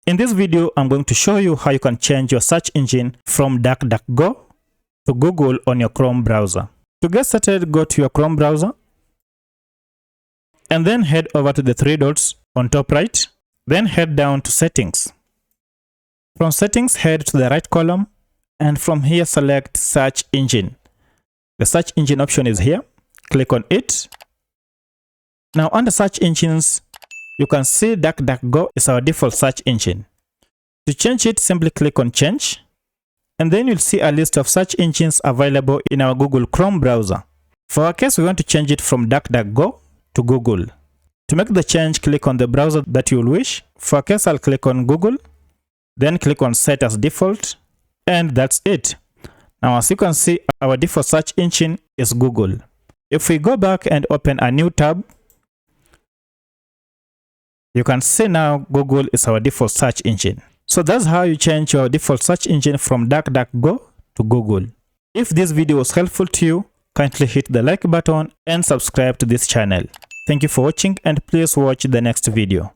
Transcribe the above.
In this video, I'm going to show you how you can change your search engine from DuckDuckGo to Google on your Chrome browser. To get started, go to your Chrome browser and then head over to the three dots on top right. Then head down to Settings. From Settings, head to the right column, and from here select Search Engine. The Search Engine option is here. Click on it. Now under Search Engines, you can see DuckDuckGo is our default search engine. To change it, simply click on Change, and then you'll see a list of search engines available in our Google Chrome browser. For our case, we want to change it from DuckDuckGo to Google. To make the change, click on the browser that you will wish. For our case, I'll click on Google, then click on Set as Default, and that's it. Now, as you can see, our default search engine is Google. If we go back and open a new tab, you can see now Google is our default search engine. So that's how you change your default search engine from DuckDuckGo to Google. If this video was helpful to you, kindly hit the like button and subscribe to this channel. Thank you for watching, and please watch the next video.